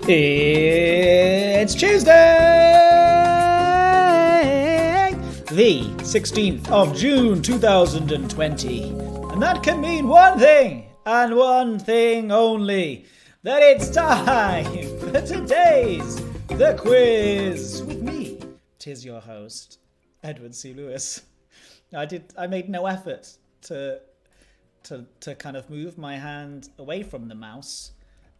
It's Tuesday, the 16th of June 2020, and that can mean one thing, and one thing only, that it's time for today's The Quiz with me. 'Tis your host, Edward C. Lewis. I made no effort to kind of move my hand away from the mouse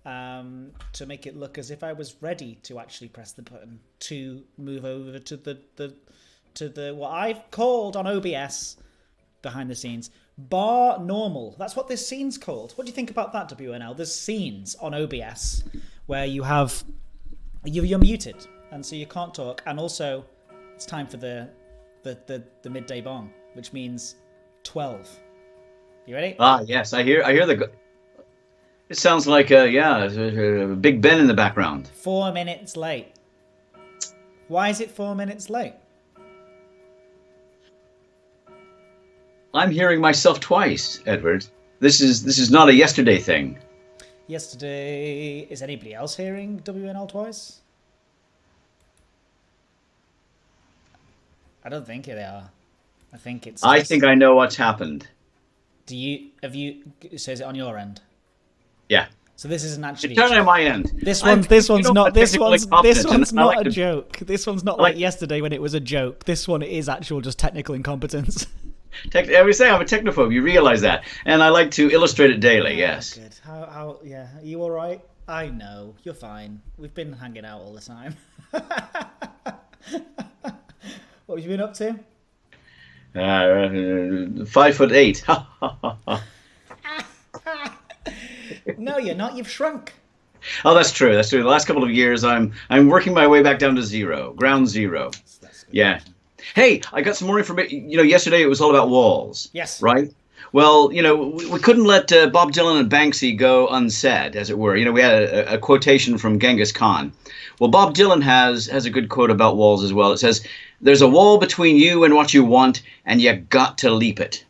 to make it look as if I was ready to actually press the button to move over to the what I've called on OBS behind the scenes bar normal. That's what this scene's called. What do you think about that, WNL? There's scenes on OBS where you're muted and so you can't talk, and also it's time for the midday bong, which means 12. You ready? Ah, yes, I hear the. It sounds like Big Ben in the background. 4 minutes late. Why is it 4 minutes late? I'm hearing myself twice, Edward. This is not a yesterday thing. Yesterday. Is anybody else hearing WNL twice? I don't think they are. I think it's. I think I know what's happened. So is it on your end? Yeah. So this isn't actually. It's on my end. This one's not a joke. This one's not like yesterday when it was a joke. This one is actual just technical incompetence. I would say I'm a technophobe. You realize that, and I like to illustrate it daily. Yes. Good. How? Yeah. Are you all right? I know. You're fine. We've been hanging out all the time. What have you been up to? 5'8". No, you're not. You've shrunk. Oh, that's true. The last couple of years, I'm working my way back down to zero, ground zero. That's good. Yeah. Hey, I got some more information. Yesterday it was all about walls. Yes. Right? Well, we couldn't let Bob Dylan and Banksy go unsaid, as it were. We had a quotation from Genghis Khan. Well, Bob Dylan has a good quote about walls as well. It says, "There's a wall between you and what you want, and you got to leap it."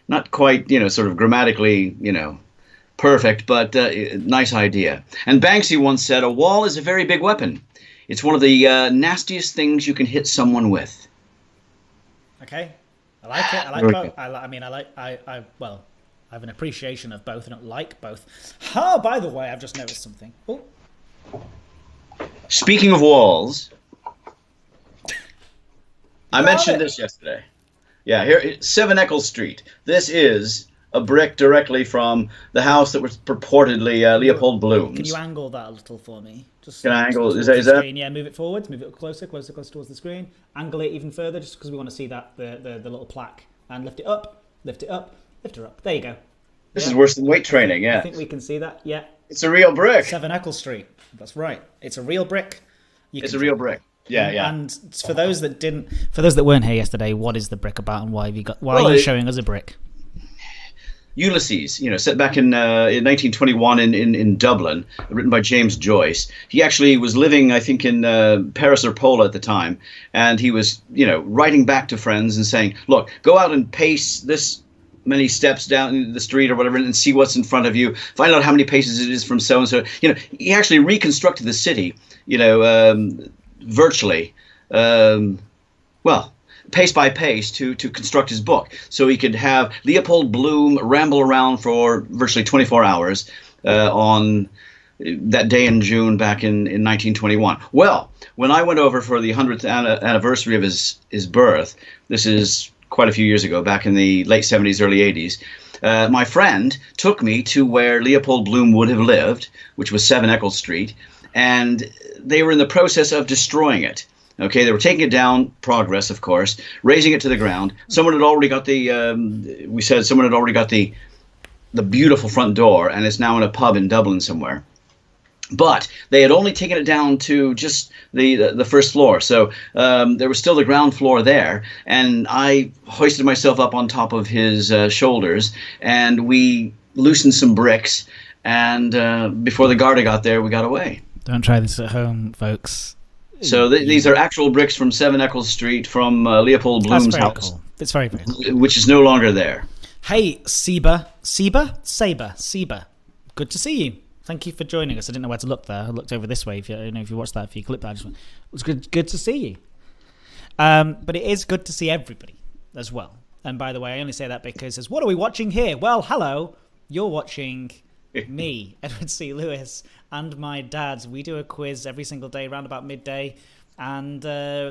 Not quite, sort of grammatically, perfect, but nice idea. And Banksy once said, "A wall is a very big weapon. It's one of the nastiest things you can hit someone with." Okay. I like it. I like both. I have an appreciation of both and I like both. Oh, by the way, I've just noticed something. Oh. Speaking of walls, I mentioned this yesterday. Yeah, here, 7 Eccles Street. This is a brick directly from the house that was purportedly Leopold Bloom's. Can you angle that a little for me? Just can I angle? Is that? Yeah, move it forward. Move it closer towards the screen. Angle it even further, just because we want to see that the little plaque. And lift it up, lift it up, lift her up. There you go. This is worse than weight training. Yeah. I think we can see that. Yeah. It's a real brick. 7 Eccles Street. That's right. It's a real brick. It's a real brick. Yeah, yeah. And for those that weren't here yesterday, what is the brick about, and why are you showing us a brick? Ulysses, set back in 1921 in Dublin, written by James Joyce. He actually was living, I think, in Paris or Pola at the time, and he was, writing back to friends and saying, "Look, go out and pace this many steps down the street or whatever, and see what's in front of you. Find out how many paces it is from so and so." He actually reconstructed the city, virtually, pace by pace to construct his book. So he could have Leopold Bloom ramble around for virtually 24 hours on that day in June back in 1921. Well, when I went over for the 100th anniversary of his birth, this is quite a few years ago, back in the late 70s, early 80s, my friend took me to where Leopold Bloom would have lived, which was 7 Eccles Street, and they were in the process of destroying it. Okay, they were taking it down, progress, of course, raising it to the ground. Someone had already got the beautiful front door, and it's now in a pub in Dublin somewhere. But they had only taken it down to just the first floor. So there was still the ground floor there. And I hoisted myself up on top of his shoulders, and we loosened some bricks. And before the Garda got there, we got away. Don't try this at home, folks. So these are actual bricks from 7 Eccles Street from Leopold Bloom's house. Cool. It's very, very cool. Which is no longer there. Hey, Saber. Good to see you. Thank you for joining us. I didn't know where to look there. I looked over this way. If you watched that, if you clipped that, I just went, it was good to see you. But it is good to see everybody as well. And by the way, I only say that because what are we watching here? Well, hello. You're watching me, Edward C. Lewis, and my dad. We do a quiz every single day around about midday. And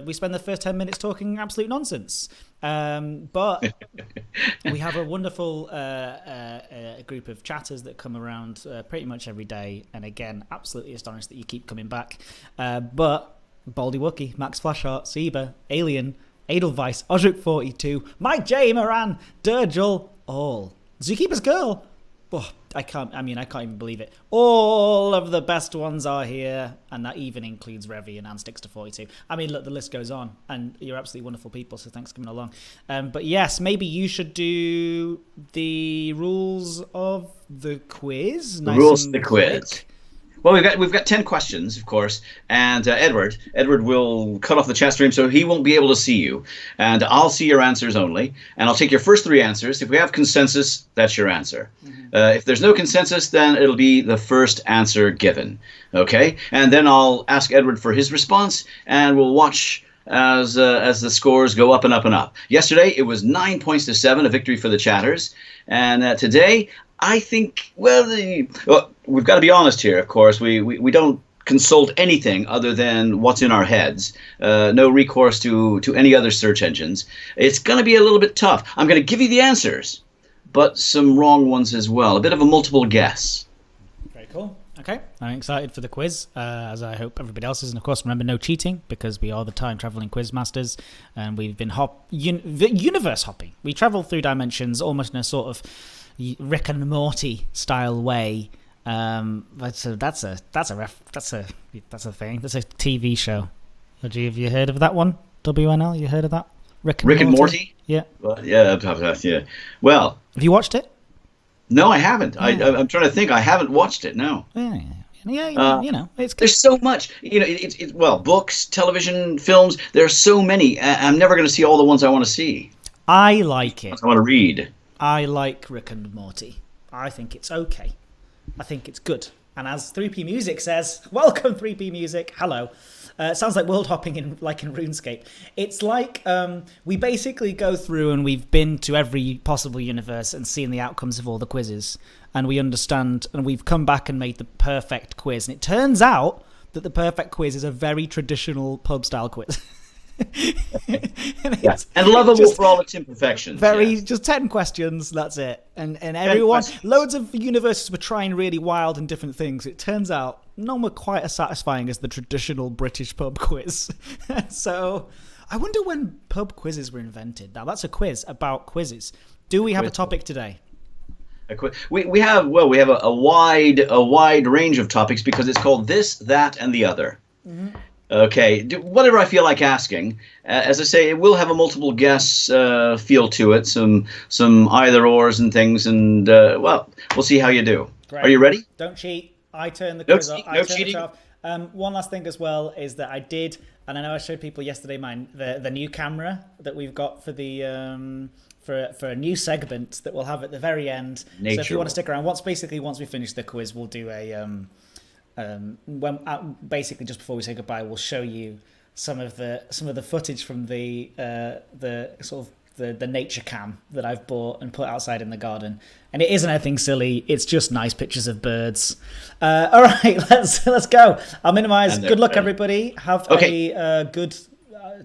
we spend the first 10 minutes talking absolute nonsense. But we have a wonderful group of chatters that come around pretty much every day. And again, absolutely astonished that you keep coming back. But Baldy Wookie, Max Flashheart, Seba, Alien, Edelweiss, Ozruk42, Mike J. Moran, Durgel, all. Zookeeper's Girl. Oh, I can't even believe it. All of the best ones are here, and that even includes Revy and Anstixter42. I mean, look, the list goes on, and you're absolutely wonderful people, so thanks for coming along. But yes, maybe you should do the rules of the quiz. The rules of the quiz. Well, we've got 10 questions, of course, and Edward will cut off the chat stream, so he won't be able to see you, and I'll see your answers only, and I'll take your first 3 answers. If we have consensus, that's your answer. If there's no consensus, then it'll be the first answer given. Okay, and then I'll ask Edward for his response, and we'll watch as the scores go up and up and up. Yesterday, it was 9 points to 7, a victory for the chatters, and today, I think, well, we've got to be honest here, of course. We don't consult anything other than what's in our heads. No recourse to any other search engines. It's going to be a little bit tough. I'm going to give you the answers, but some wrong ones as well. A bit of a multiple guess. Very cool. Okay, I'm excited for the quiz, as I hope everybody else is. And of course, remember, no cheating, because we are the time-traveling quiz masters, and we've been universe hopping. We travel through dimensions almost in a sort of Rick and Morty style way. That's a thing. That's a TV show. Have you heard of that one? WNL, you heard of that? Rick and Morty? Yeah. Yeah. Well, have you watched it? No, I haven't. Yeah. I'm trying to think. I haven't watched it. No. Yeah, it's good. There's so much. Well, books, television, films. There's so many. I'm never going to see all the ones I want to see. I like it. I want to read. I like Rick and Morty. I think it's okay. I think it's good. And as 3P Music says, welcome 3P Music, hello. Sounds like world hopping in RuneScape. It's like we basically go through and we've been to every possible universe and seen the outcomes of all the quizzes. And we understand, and we've come back and made the perfect quiz. And it turns out that the perfect quiz is a very traditional pub-style quiz. And lovable for all its imperfections. Just 10 questions, that's it. And everyone, loads of universes were trying really wild and different things. It turns out none were quite as satisfying as the traditional British pub quiz. So I wonder when pub quizzes were invented. Now that's a quiz about quizzes. Do we have a topic today? We have a wide range of topics, because it's called This, That, and the Other. Mm-hmm. Okay, whatever I feel like asking. As I say, it will have a multiple guess feel to it, some either ors and things, and we'll see how you do. Great. Are you ready? Don't cheat. I turn the quiz off. No cheating. One last thing as well is that I did, and I know I showed people yesterday the new camera that we've got for the for a new segment that we'll have at the very end. Nature. So if you want to stick around, once we finish the quiz, we'll do a basically just before we say goodbye, we'll show you some of the footage from the sort of the nature cam that I've bought and put outside in the garden, and it isn't anything silly. It's just nice pictures of birds. All right, let's go. I'll minimize. Good luck, everybody. Have a good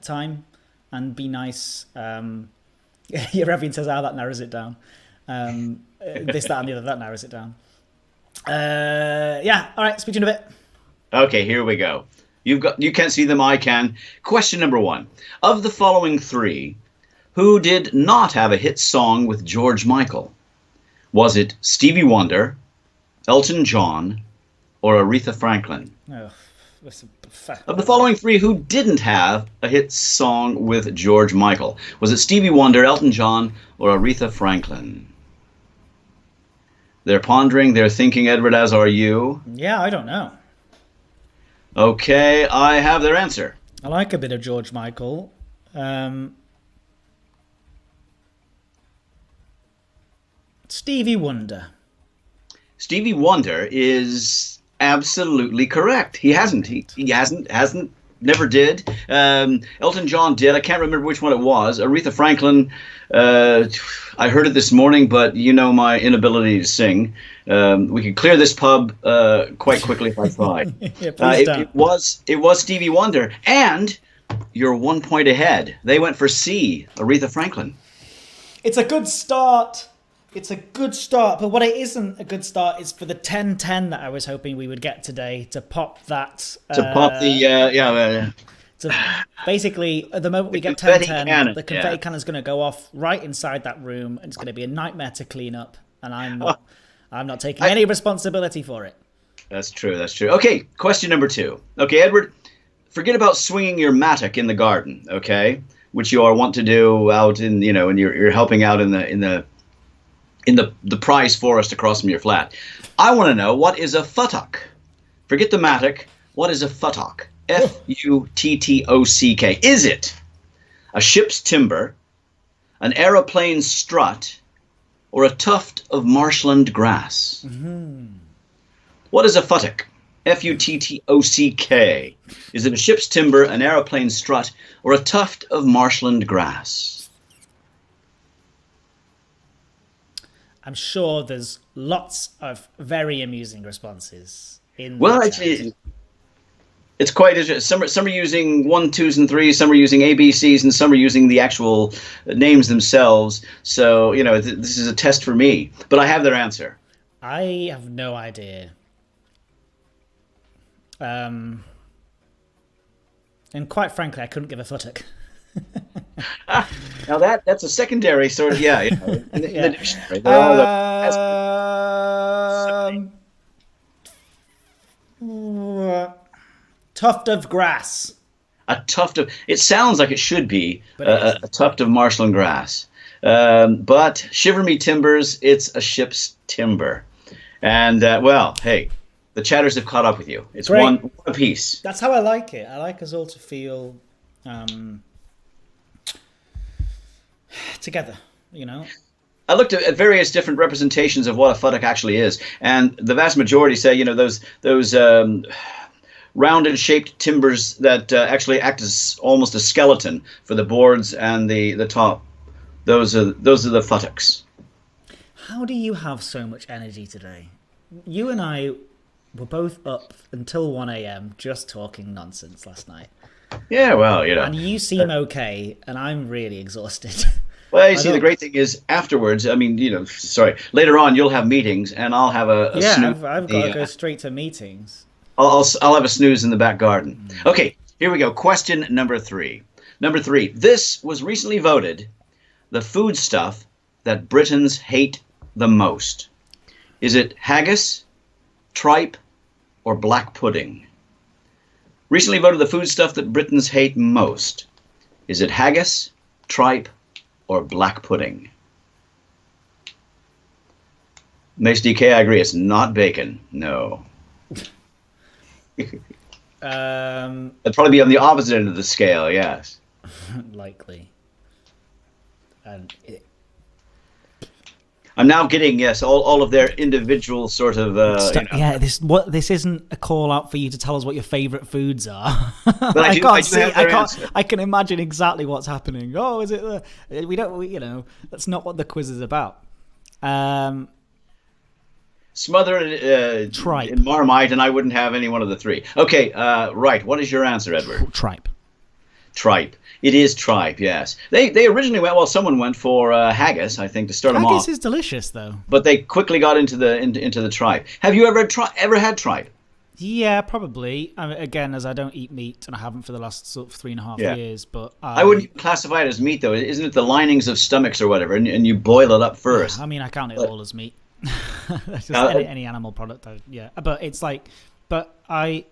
time and be nice. Your Revian says, that narrows it down. This, that, and the other, that narrows it down. All right, speak to you in a bit. Okay, here we go. You can't see them, I can. Question number 1. Of the following 3, who did not have a hit song with George Michael? Was it Stevie Wonder, Elton John, or Aretha Franklin? Of the following 3, who didn't have a hit song with George Michael? Was it Stevie Wonder, Elton John, or Aretha Franklin? They're pondering, they're thinking, Edward, as are you. Yeah, I don't know. Okay, I have their answer. I like a bit of George Michael. Stevie Wonder. Stevie Wonder is absolutely correct. He hasn't. He hasn't. Never did. Elton John did. I can't remember which one it was. Aretha Franklin. I heard it this morning, but you know my inability to sing. We could clear this pub quite quickly if I tried. Yeah, please don't. It was Stevie Wonder, and you're 1 point ahead. They went for C, Aretha Franklin. It's a good start. It's a good start, but what it isn't a good start is for the 10-10 that I was hoping we would get today to pop that. Pop the So basically, at the moment we get confetti 10-10, cannon, the confetti cannon's going to go off right inside that room, and it's going to be a nightmare to clean up. And I'm not taking any responsibility for it. That's true. That's true. Okay, question number 2. Okay, Edward, forget about swinging your mattock in the garden. Okay, which you are wont to do out in and you're helping out in the prize forest across from your flat. I want to know, what is a futtock? Forget the mattock. What is a futtock? Futtock. Is it a ship's timber, an aeroplane strut, or a tuft of marshland grass? Mm-hmm. What is a futtock? Futtock. Is it a ship's timber, an aeroplane strut, or a tuft of marshland grass? I'm sure there's lots of very amusing responses in. Well, actually, it's quite interesting. Some are using 1, 2s, and 3s. Some are using ABCs, and some are using the actual names themselves. So this is a test for me. But I have their answer. I have no idea. And quite frankly, I couldn't give a futtock. Now that's a secondary sort of in the dictionary. Tuft of grass. A tuft of. It sounds like it should be a tuft of marshland grass, but shiver me timbers, it's a ship's timber. And hey, the chatters have caught up with you. It's Great. one apiece. That's how I like it. I like us all to feel together, I looked at various different representations of what a futtock actually is, and the vast majority say, those rounded shaped timbers that actually act as almost a skeleton for the boards and the top. Those are the futtocks. How do you have so much energy today? You and I were both up until 1 a.m. just talking nonsense last night. Yeah, well, And you seem okay, and I'm really exhausted. Well, you see, the great thing is afterwards, later on you'll have meetings, and I'll have a snooze. I've got to go straight to meetings. I'll have a snooze in the back garden. Okay, here we go. Question number 3. Number 3. This was recently voted the foodstuff that Britons hate the most. Is it haggis, tripe, or black pudding? Recently voted the foodstuff that Britons hate most. Is it haggis, tripe, or black pudding? Mace DK, I agree. It's not bacon. No. It'd probably be on the opposite end of the scale, yes. Likely. And I'm now getting, yes, all of their individual sort of... Yeah, this isn't a call out for you to tell us what your favourite foods are. But I can imagine exactly what's happening. Oh, is it that's not what the quiz is about. Smother it tripe in Marmite, and I wouldn't have any one of the 3. Okay, right. What is your answer, Edward? Tripe. Tripe. It is tripe, yes. They originally someone went for haggis, I think, to start them off. Haggis is delicious, though. But they quickly got into the tripe. Have you ever had tripe? Yeah, probably. Again, as I don't eat meat, and I haven't for the last sort of 3.5 years. But I wouldn't classify it as meat, though. Isn't it the linings of stomachs or whatever, and you boil it up first? I mean, I count it all as meat. Just any animal product. But it's like, but I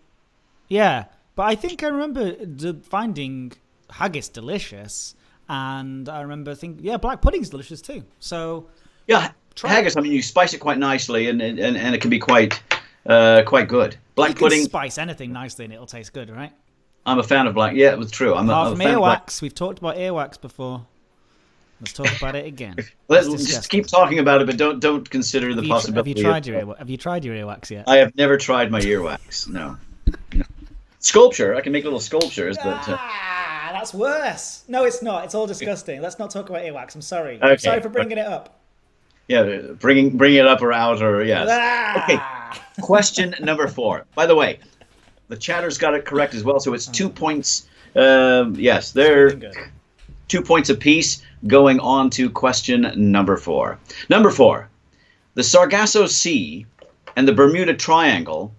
think I remember finding haggis delicious, and I remember thinking, black pudding's delicious too. So haggis. I mean, you spice it quite nicely, and it can be quite good. Black pudding. Spice anything nicely, and it'll taste good, right? I'm a fan of black. Yeah, it was true. I'm a fan earwax. We've talked about earwax before. Let's talk about it again. Let's just keep talking about it, but don't consider the possibility. Have you tried your earwax yet? I have never tried my earwax. No. Sculpture. I can make little sculptures, but that's worse. No, it's not. It's all disgusting. Let's not talk about earwax. I'm sorry. Okay. Sorry for bringing it up. Yeah, bring it up or out or yes. Okay. Question number 4. By the way, the chatter's got it correct as well, so it's 2 points. Yes, they're 2 points apiece. Going on to question number 4. Number 4. The Sargasso Sea and the Bermuda Triangle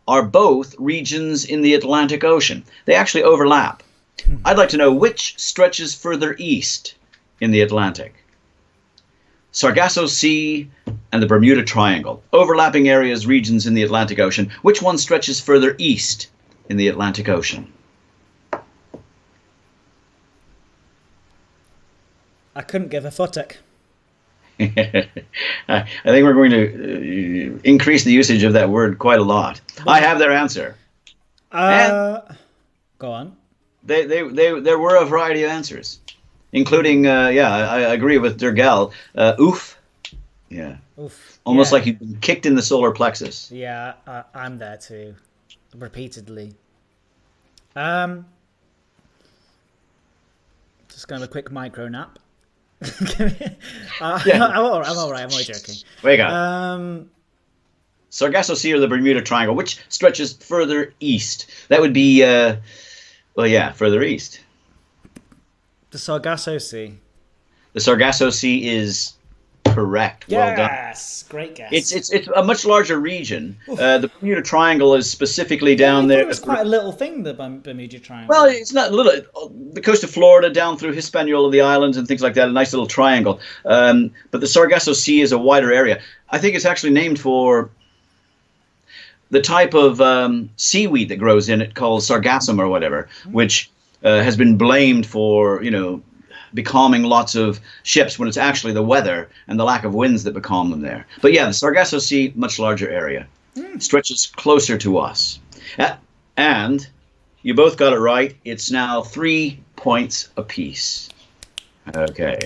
are both regions in the Atlantic Ocean. They actually overlap. I'd like to know which stretches further east in the Atlantic. Sargasso Sea and the Bermuda Triangle. Overlapping areas, regions in the Atlantic Ocean. Which one stretches further east in the Atlantic Ocean? I couldn't give a futtock. I think we're going to increase the usage of that word quite a lot. I have their answer. Go on. There were a variety of answers, including, I agree with Dergal. Oof. Yeah. Oof. Almost like you've been kicked in the solar plexus. Yeah, I'm there too. Repeatedly. Just going to have a quick micro nap. I'm all right. I'm only joking. Wake up. Sargasso Sea or the Bermuda Triangle, which stretches further east? That would be, further east. The Sargasso Sea. The Sargasso Sea is correct. Yes, well done. Great guess. It's a much larger region. The Bermuda Triangle is specifically down there. It's quite a little thing, the Bermuda Triangle. Well, it's not little. The coast of Florida down through Hispaniola, the islands, and things like that. A nice little triangle. But the Sargasso Sea is a wider area. I think it's actually named for the type of seaweed that grows in it, called sargassum or whatever, which has been blamed for becalming lots of ships when it's actually the weather and the lack of winds that becalm them there. But yeah, the Sargasso Sea, much larger area, stretches closer to us. And you both got it right. It's now 3 points apiece. Okay.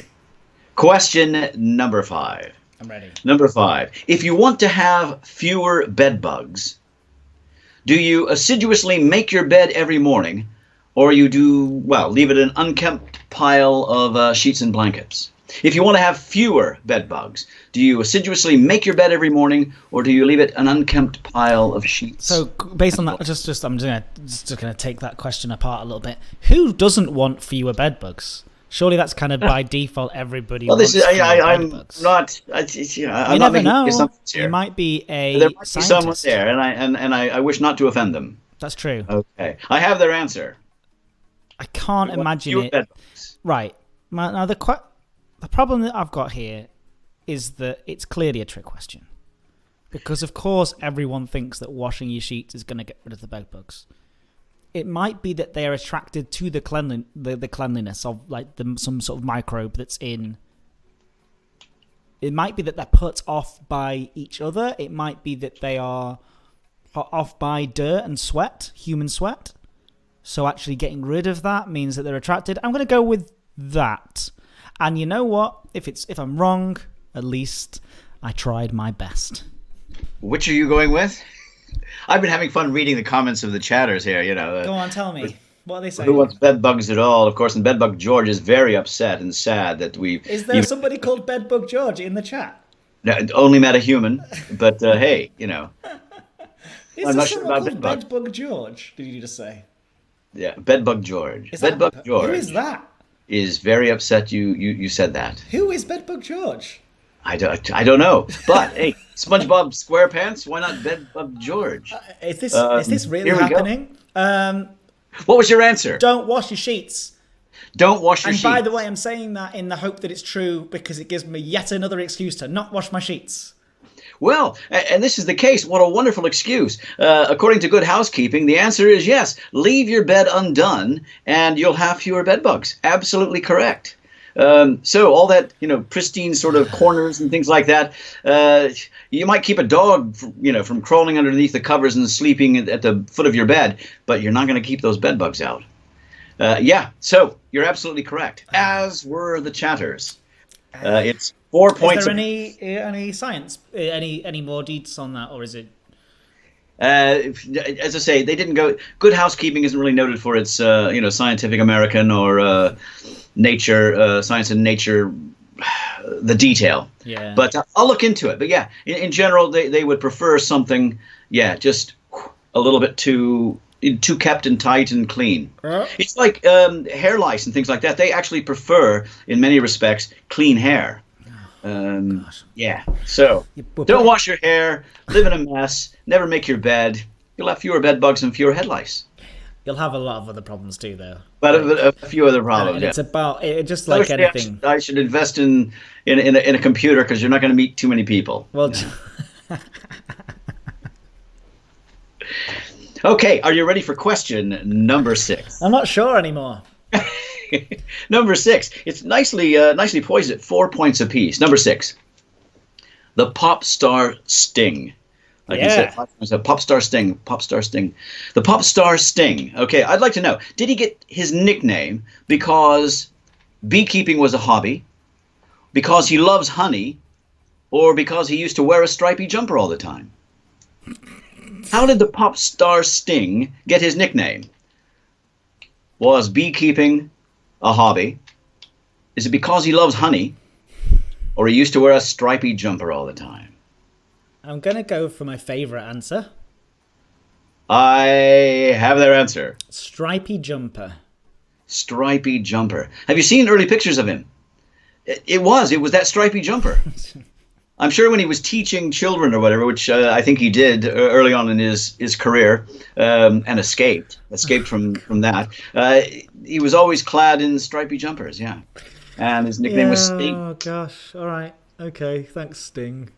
Question number 5. I'm ready. Number 5. If you want to have fewer bed bugs, do you assiduously make your bed every morning, or you leave it an unkempt pile of sheets and blankets? If you want to have fewer bed bugs, do you assiduously make your bed every morning, or do you leave it an unkempt pile of sheets? So based on that, I'm just gonna take that question apart a little bit. Who doesn't want fewer bed bugs? Surely that's kind of by default. Everybody. Well, wants I'm bugs. not. You I'm never not know. Here. You might be a there might scientist. be someone there, and I wish not to offend them. That's true. Okay, I have their answer. I can't imagine it. Right. Now the problem that I've got here is that it's clearly a trick question, because of course everyone thinks that washing your sheets is going to get rid of the bed bugs. It might be that they are attracted to the cleanliness of some sort of microbe that's in. It might be that they're put off by each other. It might be that they are put off by dirt and sweat, human sweat. So actually getting rid of that means that they're attracted. I'm going to go with that. And you know what? If I'm wrong, at least I tried my best. Which are you going with? I've been having fun reading the comments of the chatters here. Go on, tell me. What are they saying? Who wants bed bugs at all? Of course, and Bedbug George is very upset and sad that we. Is there somebody called Bedbug George in the chat? No, only met a human, but hey, Is I'm there not sure someone about called Bedbug. Bedbug George? Did you just say? Yeah, Bedbug George. Is Bedbug that, George. Who is that? Is very upset you said that. Who is Bedbug George? I don't know, but hey, SpongeBob SquarePants, why not Bedbug George? Is this really happening? What was your answer? Don't wash your sheets. Don't wash your sheets. And by the way, I'm saying that in the hope that it's true, because it gives me yet another excuse to not wash my sheets. Well, and this is the case. What a wonderful excuse. According to Good Housekeeping, the answer is yes. Leave your bed undone, and you'll have fewer bed bugs. Absolutely correct. So all that, pristine sort of corners and things like that, you might keep a dog, from crawling underneath the covers and sleeping at the foot of your bed, but you're not going to keep those bed bugs out. So you're absolutely correct, as were the chatters. It's 4 Is points. there any science, any more deets on that, or is it? As I say, they didn't go. Good Housekeeping isn't really noted for its, Scientific American or Nature, Science and Nature, the detail. Yeah. But I'll look into it. But yeah, in general, they would prefer something, just a little bit too kept and tight and clean. It's like hair lice and things like that. They actually prefer, in many respects, clean hair. Yeah. So don't wash your hair, live in a mess, never make your bed. You'll have fewer bed bugs and fewer head lice. You'll have a lot of other problems too, though. But a few other problems. And it's about just like anything. I should invest in a computer because you're not going to meet too many people. Well. Okay, are you ready for question number 6? I'm not sure anymore. Number 6. It's nicely poised at 4 points apiece. Number 6. The pop star sting. Like you said, pop star sting. The pop star sting. Okay, I'd like to know, did he get his nickname because beekeeping was a hobby, because he loves honey, or because he used to wear a stripy jumper all the time? How did the pop star Sting get his nickname? Was beekeeping a hobby? Is it because he loves honey? Or he used to wear a stripy jumper all the time? I'm going to go for my favourite answer. I have their answer. Stripy jumper. Stripy jumper. Have you seen early pictures of him? It was that stripy jumper. I'm sure when he was teaching children or whatever, which I think he did early on in his career, and escaped from that, he was always clad in stripy jumpers, yeah. And his nickname was Sting. Oh, gosh. All right. Okay. Thanks, Sting.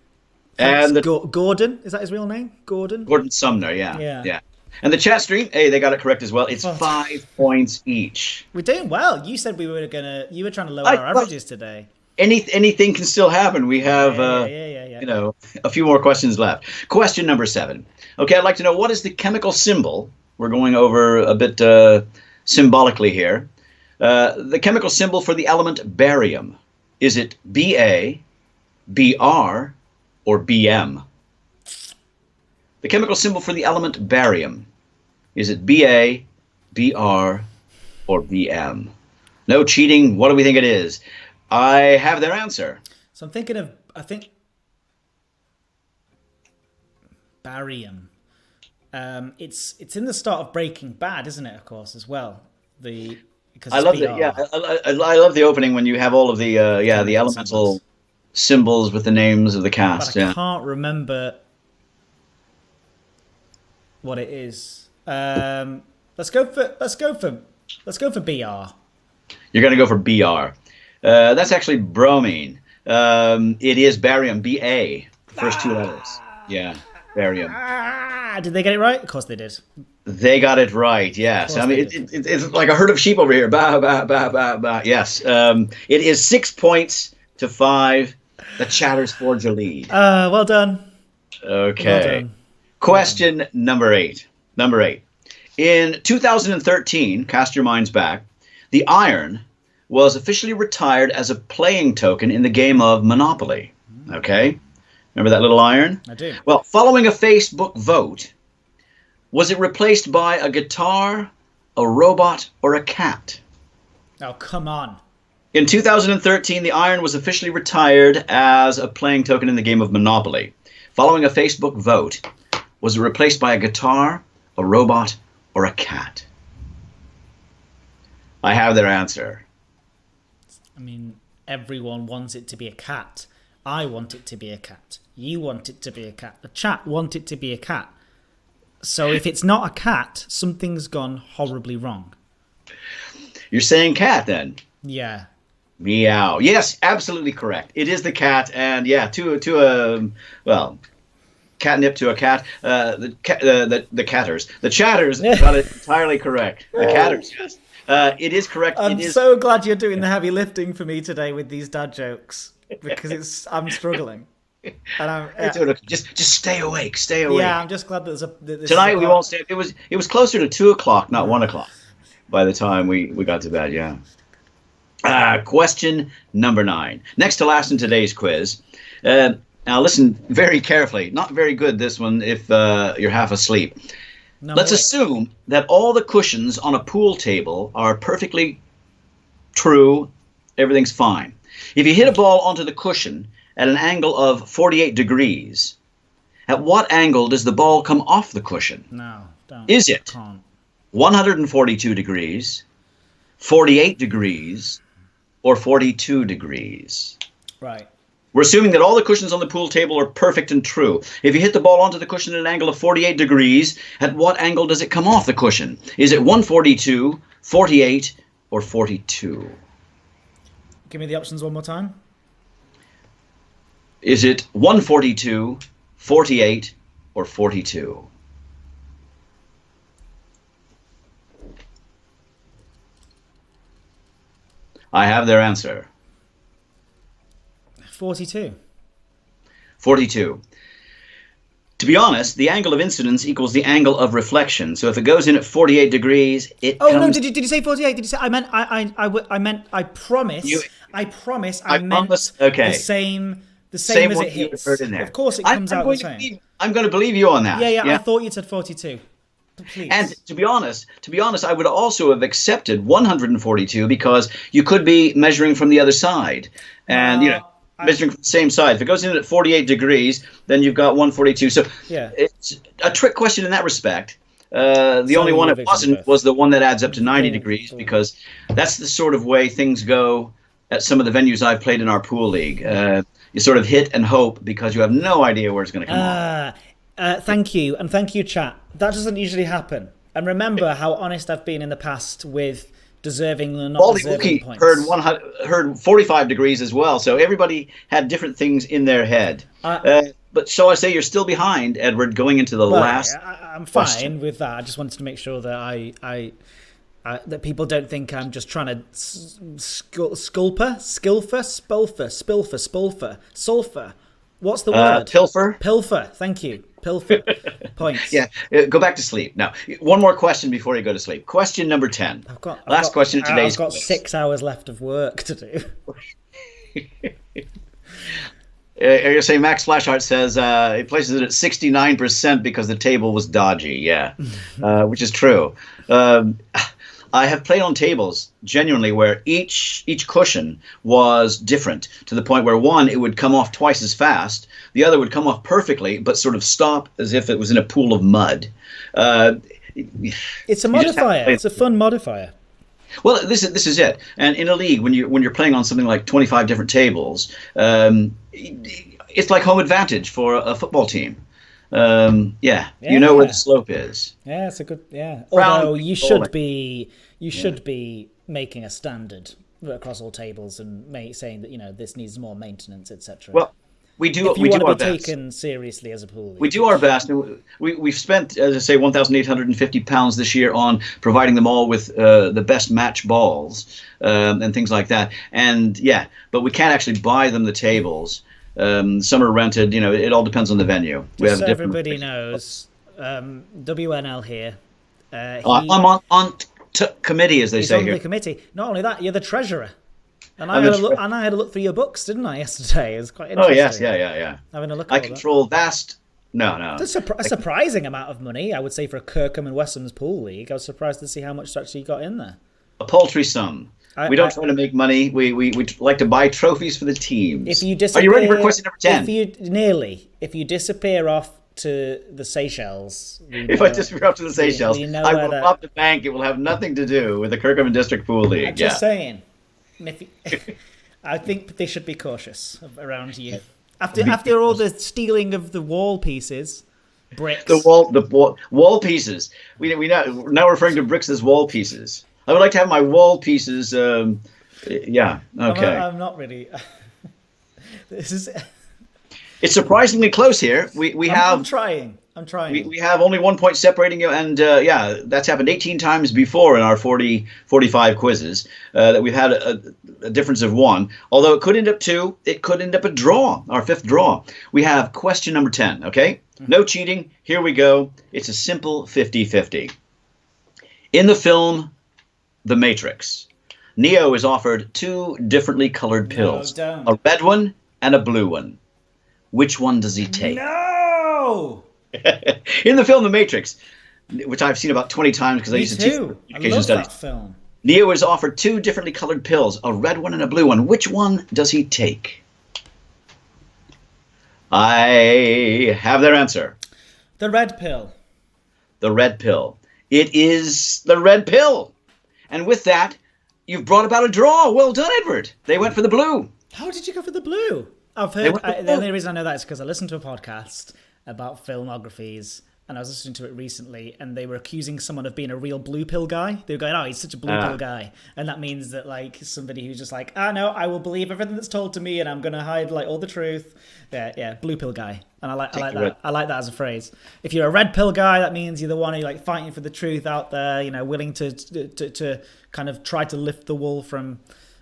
Thanks, And Gordon, is that his real name? Gordon Sumner, yeah. And the chat stream, hey, they got it correct as well. It's 5 points each. We're doing well. You said you were trying to lower our averages today. Anything can still happen. We have, a few more questions left. Question number 7. Okay, I'd like to know, what is the chemical symbol? We're going over a bit symbolically here. The chemical symbol for the element barium. Is it Ba, Br, or Bm? The chemical symbol for the element barium. Is it Ba, Br, or Bm? No cheating. What do we think it is? I have their answer. So I'm thinking of, barium. It's in the start of Breaking Bad, isn't it? Of course, as well. I love it. Yeah, I love the opening when you have all of the the elemental symbols with the names of the cast. But I can't remember what it is. Let's go for BR. You're going to go for BR. That's actually bromine. It is barium, Ba. First 2 letters. Yeah, barium. Did they get it right? Of course they did. They got it right, yes. I mean, it's like a herd of sheep over here. Ba, ba, ba, ba, ba. Yes. It is 6 points to 5. The chatters forge a lead. Well done. Okay. Well done. Question number 8. In 2013, cast your minds back, the iron was officially retired as a playing token in the game of Monopoly. Okay? Remember that little iron? I do. Well, following a Facebook vote, was it replaced by a guitar, a robot, or a cat? Oh, come on. In 2013, the iron was officially retired as a playing token in the game of Monopoly. Following a Facebook vote, was it replaced by a guitar, a robot, or a cat? I have their answer. I mean, everyone wants it to be a cat. I want it to be a cat. You want it to be a cat. The chat want it to be a cat. So if it's not a cat, something's gone horribly wrong. You're saying cat then? Yeah. Meow. Yes, absolutely correct. It is the cat, and yeah, catnip to a cat. The catters. The chatters got it entirely correct. The catters, yes. It is correct. I'm so glad you're doing the heavy lifting for me today with these dad jokes, because I'm struggling. And just stay awake. Stay awake. Yeah, I'm just glad that tonight we won't stay. It was closer to 2 o'clock, not 1 o'clock, by the time we got to bed. Yeah. Question number 9. Next to last in today's quiz. Now listen very carefully. Not very good, this one, if you're half asleep. No, Let's wait. assume that all the cushions on a pool table are perfectly true. Everything's fine. If you hit a ball onto the cushion at an angle of 48 degrees, at what angle does the ball come off the cushion? No, don't. Is it Can't. 142 degrees, 48 degrees, or 42 degrees? Right. We're assuming that all the cushions on the pool table are perfect and true. If you hit the ball onto the cushion at an angle of 48 degrees, at what angle does it come off the cushion? Is it 142, 48, or 42? Give me the options one more time. Is it 142, 48, or 42? I have their answer. 42. 42. To be honest, the angle of incidence equals the angle of reflection. So if it goes in at 48 degrees, it Oh comes... no! Did you say 48? Did you say? I meant. I meant. I promise. I promise. I meant okay. the same as what it you hits. heard in there. Of course, it comes out the same. I'm going to believe you on that. Yeah. I thought you said 42. Please. And to be honest, I would also have accepted 142 because you could be measuring from the other side, and measuring from the same side. If it goes in at 48 degrees, then you've got 142. So yeah, it's a trick question in that respect. The only one it wasn't was the one that adds up to 90 degrees, because that's the sort of way things go at some of the venues I've played in our pool league. You sort of hit and hope because you have no idea where it's going to come off. Thank you, and thank you, chat. That doesn't usually happen. And remember how honest I've been in the past with deserving and not deserving points. Heard 45 degrees as well, so everybody had different things in their head. But so I say you're still behind, Edward, going into the last. I'm question. fine with that. I just wanted to make sure that that people don't think I'm just trying to sulfur. What's the word? Pilfer. Pilfer. Thank you. Pilfer. Points. Yeah. Go back to sleep. Now, one more question before you go to sleep. Question number 10. Last question of today's I've got 6 hours left of work to do. You're saying Max Flashheart says he places it at 69% because the table was dodgy. Yeah, which is true. I have played on tables genuinely where each cushion was different, to the point where one, it would come off twice as fast, the other would come off perfectly but sort of stop as if it was in a pool of mud. It's a modifier. It's a fun modifier. Well, this is it. And in a league, when you're playing on something like 25 different tables, it's like home advantage for a football team. You know where the slope is. Yeah, it's a good. Yeah, although you should be making a standard across all tables and saying that this needs more maintenance, etc. Well, we do. If you want to be taken seriously as a pool league. We do our best. We've spent, as I say, £1,850 this year on providing them all with the best match balls and things like that. And but we can't actually buy them the tables. Some are rented. It all depends on the venue. Just so everybody knows, WNL here. I'm on committee, as they say here. He's on the committee. Not only that, you're the treasurer. And I had a look through your books, didn't I, yesterday? It was quite interesting. Oh yes, yeah. Having a look. I control vast. No. That's a surprising amount of money, I would say, for a Kirkham and Wessham's pool league. I was surprised to see how much actually got in there. A paltry sum. We don't try to make money. We like to buy trophies for the teams. If you disappear, are you ready for question number 10? If you disappear off to the Seychelles, if I disappear off to the Seychelles, I will rob the bank. It will have nothing to do with the Kirkham and District Pool League. I'm just saying. I think they should be cautious around you. After all the stealing of the wall pieces, bricks. The wall pieces. We're now referring to bricks as wall pieces. I would like to have my wall pieces. Okay. I'm not really. This is. It's surprisingly close here. I'm trying. We have only 1 point separating you, and that's happened 18 times before in our 45 quizzes that we've had a difference of 1. Although it could end up 2, it could end up a draw, our 5th draw. We have question number 10, okay? No cheating. Here we go. It's a simple 50-50. In the film The Matrix, Neo is offered two differently colored pills. No, don't. A red one and a blue one. Which one does he take? No! In the film The Matrix, which I've seen about 20 times because I Me used to teach too. I education love studies. that film. Neo is offered two differently colored pills, a red one and a blue one. Which one does he take? I have their answer. The red pill. The red pill. It is the red pill. And with that, you've brought about a draw. Well done, Edward. They went for the blue. How did you go for the blue? I've They heard. went for the The blue. only reason I know that is because I listened to a podcast about filmographies, and I was listening to it recently, and they were accusing someone of being a real blue pill guy. They were going, "Oh, he's such a blue pill guy," and that means that like somebody who's just like, "Ah, no, I will believe everything that's told to me, and I'm gonna hide like all the truth." Yeah, blue pill guy, and I like that. I like that as a phrase. If you're a red pill guy, that means you're the one who like fighting for the truth out there. You know, willing to kind of try to lift the wool from.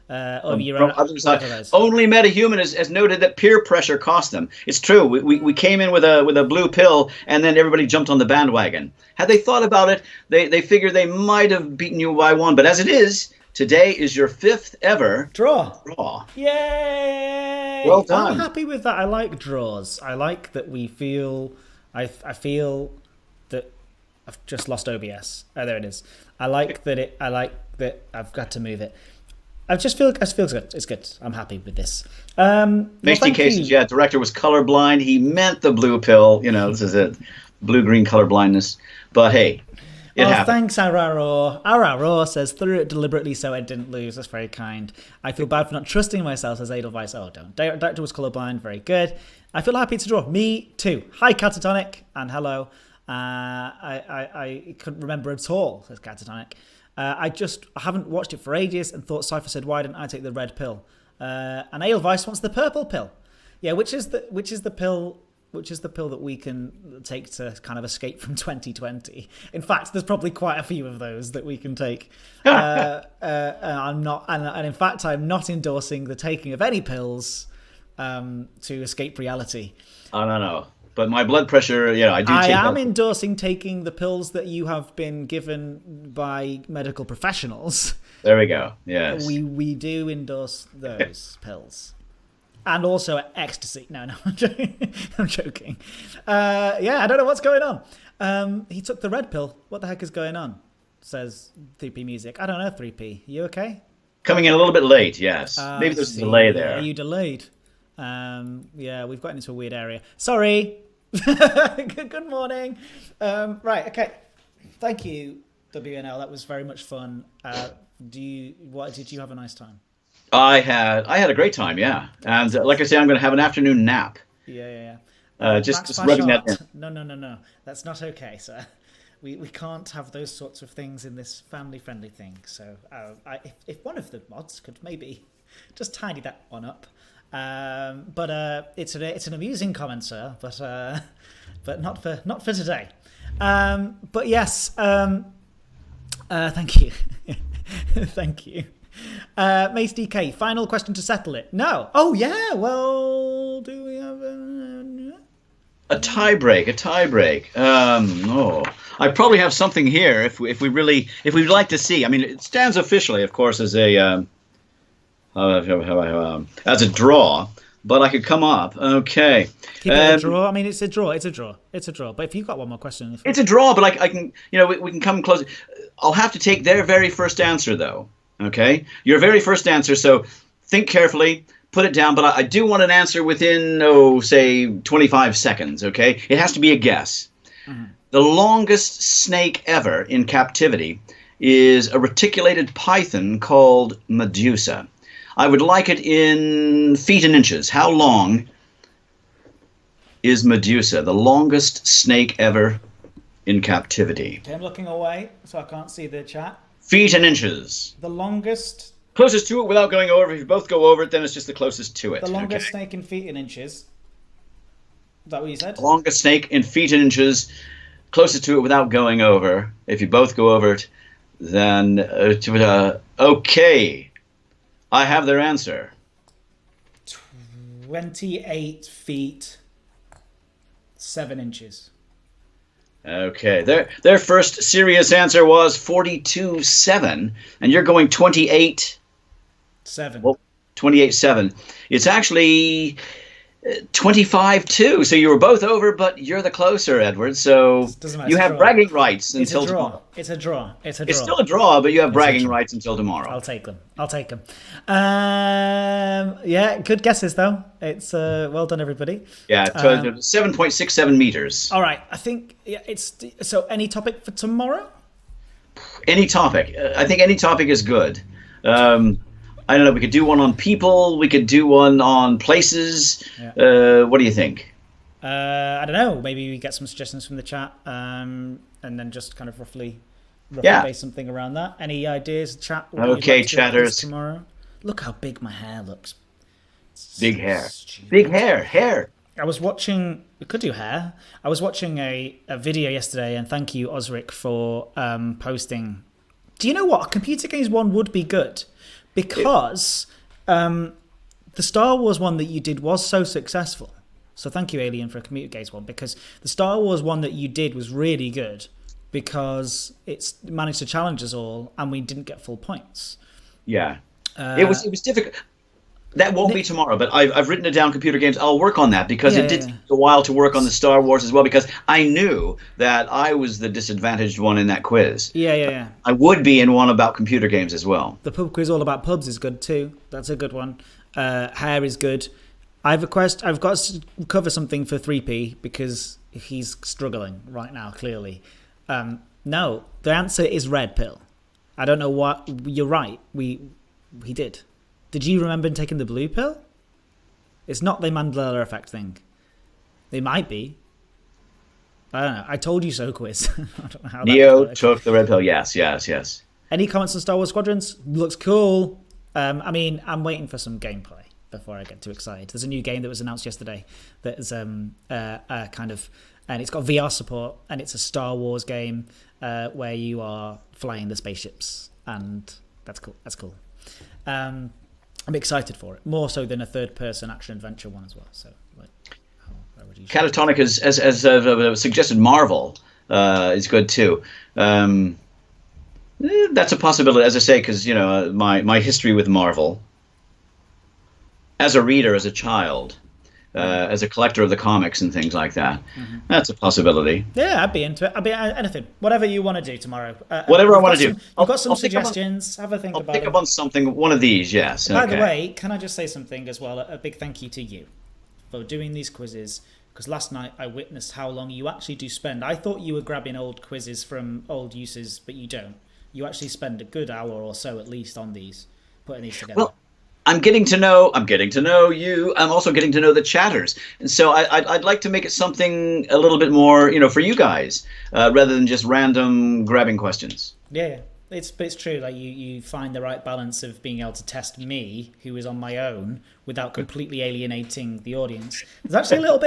Over your own, only MetaHuman has noted that peer pressure cost them. It's true. We came in with a blue pill, and then everybody jumped on the bandwagon. Had they thought about it, they figured they might have beaten you by one. But as it is, today is your 5th ever draw. Yay! Well done. I'm happy with that. I like draws. I like that we feel. I feel that I've just lost OBS. Oh, there it is. I like that I've got to move it. I just feel good. It's good. I'm happy with this. Many cases, yeah. Director was colorblind. He meant the blue pill. You know, this is it. Blue-green colorblindness. But hey, it happened. Thanks, Araro. Araro says, threw it deliberately so I didn't lose. That's very kind. I feel bad for not trusting myself, says Edelweiss. Oh, don't. Director was colorblind. Very good. I feel happy to draw. Me too. Hi, Catatonic. And hello. I couldn't remember at all, says Catatonic. I haven't watched it for ages and thought Cypher said, why didn't I take the red pill? And Edelweiss wants the purple pill. Yeah, which is the pill that we can take to kind of escape from 2020. In fact, there's probably quite a few of those that we can take. And in fact, I'm not endorsing the taking of any pills to escape reality. I don't know. But my blood pressure, I do take I am endorsing taking the pills that you have been given by medical professionals. There we go. Yes. We do endorse those pills. And also ecstasy. No, I'm joking. I'm joking. I don't know what's going on. He took the red pill. What the heck is going on? Says 3P Music. I don't know, 3P. You okay? Coming in a little bit late, yes. Maybe there's a delay there. Are you delayed? We've gotten into a weird area. Sorry. Good morning. Right, okay. Thank you, WNL. That was very much fun. Did you have a nice time? I had a great time, yeah. And like I say, I'm going to have an afternoon nap. Yeah. Just rubbing that in. No. That's not okay, sir. We can't have those sorts of things in this family-friendly thing. So if one of the mods could maybe just tidy that one up. But it's an amusing comment, sir. But not for today. But yes. Thank you. Thank you. Mace DK. Final question to settle it. No. Oh yeah. Well, do we have a tie break? I probably have something here. If we'd like to see. I mean, it stands officially, of course, as a draw, but I could come up. Okay. Keep it a draw. I mean, it's a draw. But if you've got one more question, it's a draw. But I can, we can come close. I'll have to take their very first answer, though. Okay, your very first answer. So think carefully, put it down. But I do want an answer within, say, 25 seconds. Okay, it has to be a guess. Mm-hmm. The longest snake ever in captivity is a reticulated python called Medusa. I would like it in feet and inches. How long is Medusa, the longest snake ever in captivity? Okay, I'm looking away, so I can't see the chat. Feet and inches. The longest... Closest to it without going over. If you both go over it, then it's just the closest to it. The longest snake in feet and inches. Is that what you said? Longest snake in feet and inches. Closest to it without going over. If you both go over it, then... okay. I have their answer. 28 feet, 7 inches. Okay. Their first serious answer was 42.7, and you're going 28 7. Well, 28-7. It's actually 25-2. So you were both over, but you're the closer, Edward. So Doesn't matter. you It's a have draw. bragging rights It's a until draw. tomorrow. It's a draw. It's a draw. It's still a draw, but you have bragging draw. rights until tomorrow. I'll take them. Yeah, good guesses though. It's well done, everybody. Yeah, 7.67 meters. All right, I think it's so. Any topic for tomorrow? Any topic. I think any topic is good. I don't know. We could do one on people. We could do one on places. Yeah. What do you think? I don't know. Maybe we get some suggestions from the chat, and then just kind of roughly base something around that. Any ideas, chat? Okay, chatters. Tomorrow. Look how big my hair looks. Big hair. Stupid. Big hair. I was watching. We could do hair. I was watching a video yesterday, and thank you, Osric, for posting. Do you know what? A computer games one would be good because the Star Wars one that you did was so successful. So thank you, Alien, for a computer games one, because the Star Wars one that you did was really good because it's managed to challenge us all, and we didn't get full points. Yeah, it was difficult. That won't be tomorrow, but I've written it down. Computer games. I'll work on that because it did take a while to work on the Star Wars as well. Because I knew that I was the disadvantaged one in that quiz. Yeah. I would be in one about computer games as well. The pub quiz all about pubs is good too. That's a good one. Hair is good. I've got to cover something for 3P because he's struggling right now. Clearly, no. The answer is red pill. I don't know what. You're right. He did. Did you remember taking the blue pill? It's not the Mandela effect thing. They might be. I don't know. I told you so, quiz. I don't know how Neo took the red pill. Yes. Any comments on Star Wars Squadrons? Looks cool. I mean, I'm waiting for some gameplay before I get too excited. There's a new game that was announced yesterday that is and it's got VR support, and it's a Star Wars game where you are flying the spaceships, and that's cool. I'm excited for it, more so than a third-person action-adventure one as well. So, Catatonic has suggested Marvel is good too. That's a possibility, as I say, because my history with Marvel, as a reader, as a child, as a collector of the comics and things like that, that's a possibility. Yeah, I'd be into it. I'd be anything, whatever you want to do tomorrow. Whatever I want to do. I've got some suggestions. Have a think about it. I'll pick up on something. One of these, yes. By the way, can I just say something as well? A big thank you to you for doing these quizzes. Because last night I witnessed how long you actually do spend. I thought you were grabbing old quizzes from old uses, but you don't. You actually spend a good hour or so at least on these, putting these together. Well, I'm getting to know you. I'm also getting to know the chatters, and so I'd like to make it something a little bit more, for you guys, rather than just random grabbing questions. Yeah. It's true. Like you find the right balance of being able to test me, who is on my own, without completely alienating the audience. There's actually an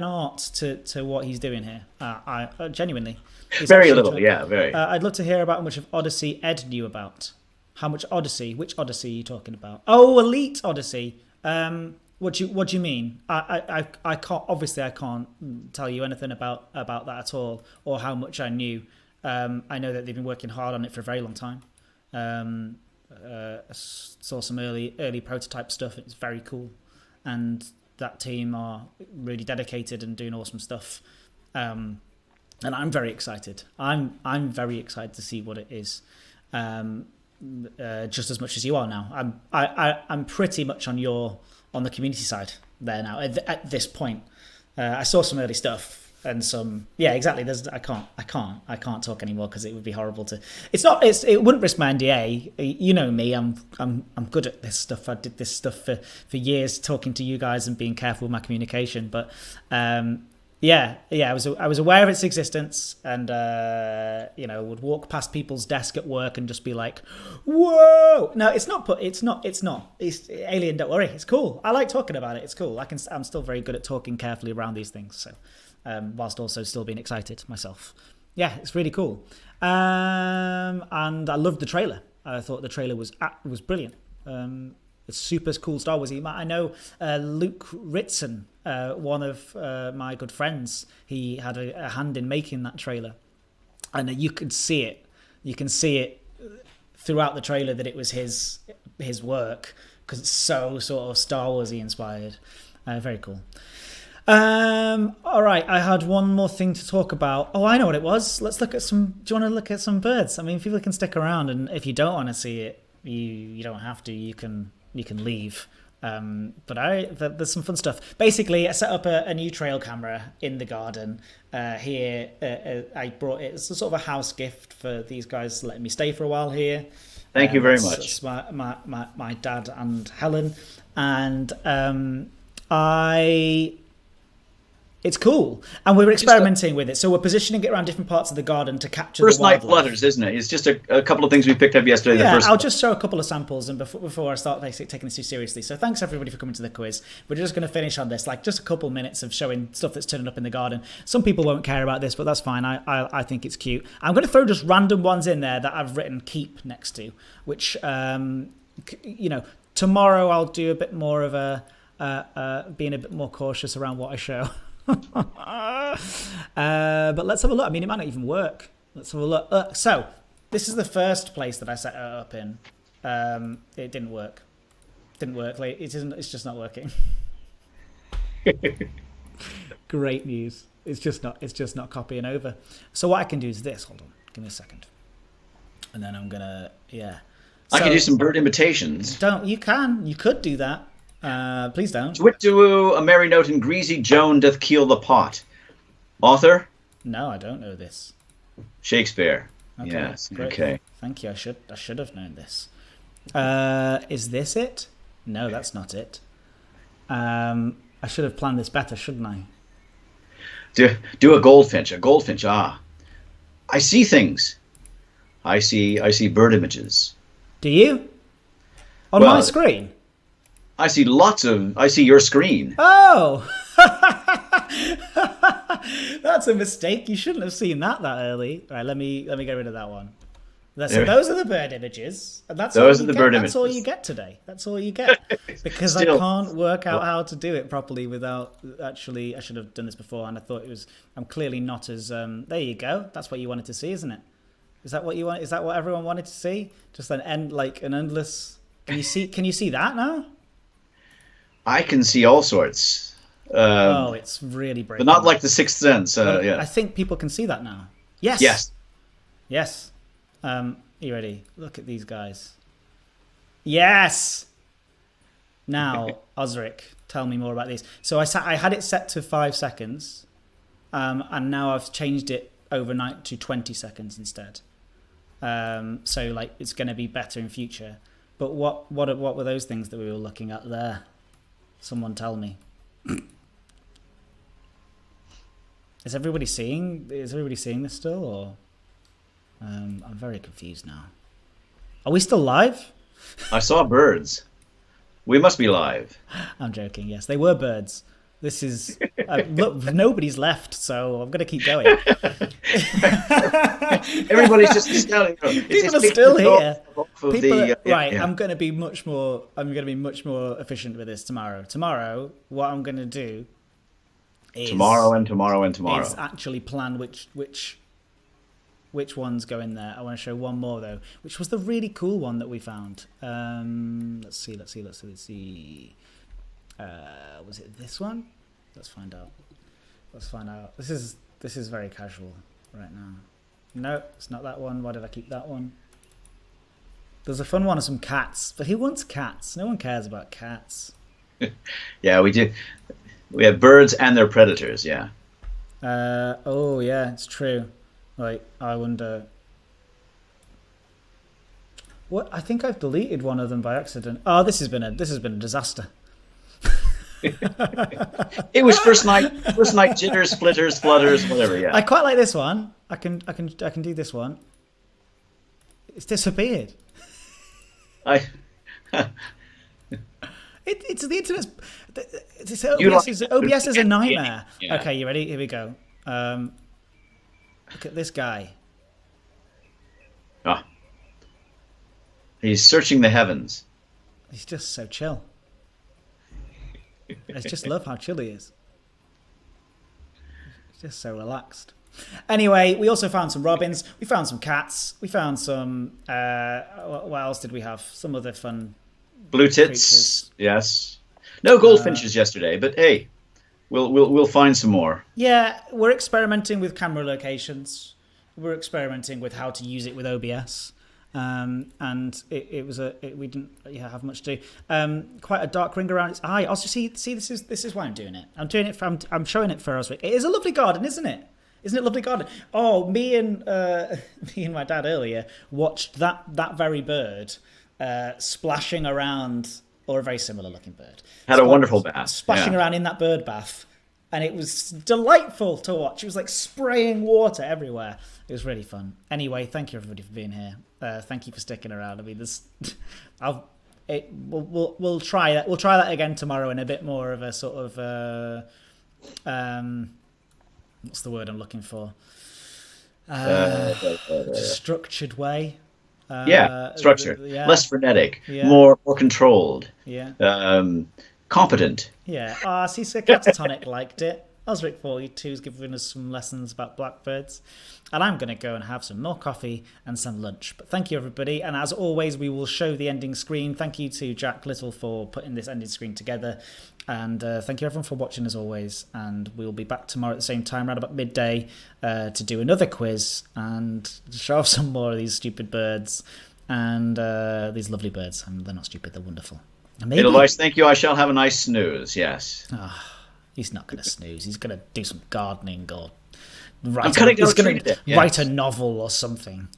art to what he's doing here. I genuinely. Very little, yeah, very. I'd love to hear about how much of Odyssey Ed knew about. How much Odyssey? Which Odyssey are you talking about? Oh, Elite Odyssey. What do you mean? I can't tell you anything about that at all, or how much I knew. I know that they've been working hard on it for a very long time. Saw some early prototype stuff. It's very cool, and that team are really dedicated and doing awesome stuff. And I'm very excited. I'm very excited to see what it is. Just as much as you are now. I'm pretty much on the community side there now at this point. I saw some early stuff. And some, yeah, exactly. I can't talk anymore because it would be horrible to. It wouldn't risk my NDA. You know me. I'm good at this stuff. I did this stuff for years, talking to you guys and being careful with my communication. But I was aware of its existence, and would walk past people's desk at work and just be like, "Whoa!" No, it's not. It's Alien. Don't worry. It's cool. I like talking about it. It's cool. I'm still very good at talking carefully around these things. So. Whilst also still being excited myself. Yeah, it's really cool. And I loved the trailer. I thought the trailer was brilliant. It's super cool Star Wars. I know Luke Ritson, one of my good friends, he had a hand in making that trailer. And you could see it. You can see it throughout the trailer that it was his work, because it's so sort of Star Warsy inspired. Very cool. All right, I had one more thing to talk about. Oh, I know what it was. Let's look at some. Do you want to look at some birds? I mean, people can stick around, and if you don't want to see it, you don't have to. You can leave. But there's some fun stuff. Basically, I set up a new trail camera in the garden here. I brought it as a sort of a house gift for these guys letting me stay for a while here. Thank you very much. That's my dad and Helen, and it's cool, and we're experimenting with it. So we're positioning it around different parts of the garden to capture the wildlife. First night flutters, isn't it? It's just a couple of things we picked up yesterday. Yeah, I'll just show a couple of samples and before I start taking this too seriously. So thanks everybody for coming to the quiz. We're just going to finish on this, like just a couple minutes of showing stuff that's turning up in the garden. Some people won't care about this, but that's fine. I think it's cute. I'm going to throw just random ones in there that I've written "keep" next to, which tomorrow I'll do a bit more of being a bit more cautious around what I show. But let's have a look. I mean, it might not even work. Let's have a look. So this is the first place that I set it up in. It didn't work. It's just not working. Great news. It's just not copying over. So what I can do is this. Hold on. Give me a second. And then I'm gonna I can do some bird imitations. You could do that. Please don't. Twit to a merry note and greasy Joan doth keel the pot. Author? No, I don't know this. Shakespeare. Okay, yes. great. Okay. Thank you. I should have known this. Is this it? No, that's not it. I should have planned this better, shouldn't I? Do a goldfinch. A goldfinch. I see things. I see bird images. Do you? On my screen? I see your screen. Oh! That's a mistake. You shouldn't have seen that early. All right, let me get rid of that one. So those are the bird images. And that's all you get today. That's all you get. Because I can't work out how to do it properly without actually. I should have done this before, and I thought I'm clearly not as. There you go. That's what you wanted to see, isn't it? Is that what you want? Is that what everyone wanted to see? Just an endless. Can you see that now? I can see all sorts. It's really breaking. But not like the Sixth Sense. I think people can see that now. Yes. Yes. You ready? Look at these guys. Yes. Now, Osric, tell me more about these. So I had it set to 5 seconds, and now I've changed it overnight to 20 seconds instead. So like it's going to be better in future. But what were those things that we were looking at there? Someone tell me. Is everybody seeing this still, or I'm very confused now. Are we still live? I saw birds. We must be live. I'm joking. Yes, they were birds. This is look. Nobody's left, so I'm going to keep going. Everybody's just scouting. People are still here. Right. Yeah. I'm going to be much more efficient with this tomorrow. Tomorrow, what I'm going to do is tomorrow is actually plan which ones go in there. I want to show one more though, which was the really cool one that we found. Let's see. Was it this one? Let's find out. This is very casual right now. No, it's not that one. Why did I keep that one? There's a fun one of some cats, but who wants cats? No one cares about cats. Yeah, we do. We have birds and their predators. Yeah. Oh yeah, it's true. Like I wonder. What? I think I've deleted one of them by accident. Oh, this has been a disaster. It was first night jitters, flitters, flutters, whatever. Yeah. I quite like this one. I can do this one. It's disappeared. It's the internet. OBS is a nightmare. Yeah. Okay, you ready? Here we go. Look at this guy. Ah. He's searching the heavens. He's just so chill. I just love how chill he is. He's just so relaxed. Anyway, we also found some robins. We found some cats. We found some. What else did we have? Some other fun. Blue tits. Creatures. Yes. No goldfinches yesterday, but hey, we'll find some more. Yeah, we're experimenting with camera locations. We're experimenting with how to use it with OBS. And we didn't have much to do. Quite a dark ring around its eye. Also, see, this is why I'm doing it. I'm doing it. I'm showing it for us. It is a lovely garden, isn't it? Isn't it a lovely garden? Oh, me and my dad earlier watched that very bird splashing around, or a very similar looking bird. Had a wonderful bath. Splashing around in that bird bath. And it was delightful to watch. It was like spraying water everywhere. It was really fun. Anyway, thank you everybody for being here. Thank you for sticking around. I mean, we'll try that. We'll try that again tomorrow in a bit more of a sort of what's the word I'm looking for? Structured way. Structured. Less frenetic. Yeah. More controlled. Yeah. Competent. Yeah. See, so Catatonic liked it. Osric42 is giving us some lessons about blackbirds. And I'm going to go and have some more coffee and some lunch. But thank you, everybody. And as always, we will show the ending screen. Thank you to Jack Little for putting this ending screen together. And thank you, everyone, for watching, as always. And we'll be back tomorrow at the same time, around about midday, to do another quiz and show off some more of these stupid birds and these lovely birds. And they're not stupid, they're wonderful. Edelweiss, thank you. I shall have a nice snooze, yes. He's not going to snooze. He's going to do some gardening or write a novel or something.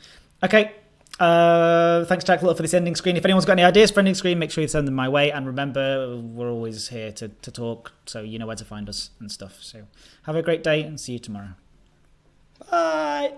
Okay. Thanks, Jack Little, for this ending screen. If anyone's got any ideas for ending screen, make sure you send them my way. And remember, we're always here to talk, so you know where to find us and stuff. So have a great day and see you tomorrow. Bye.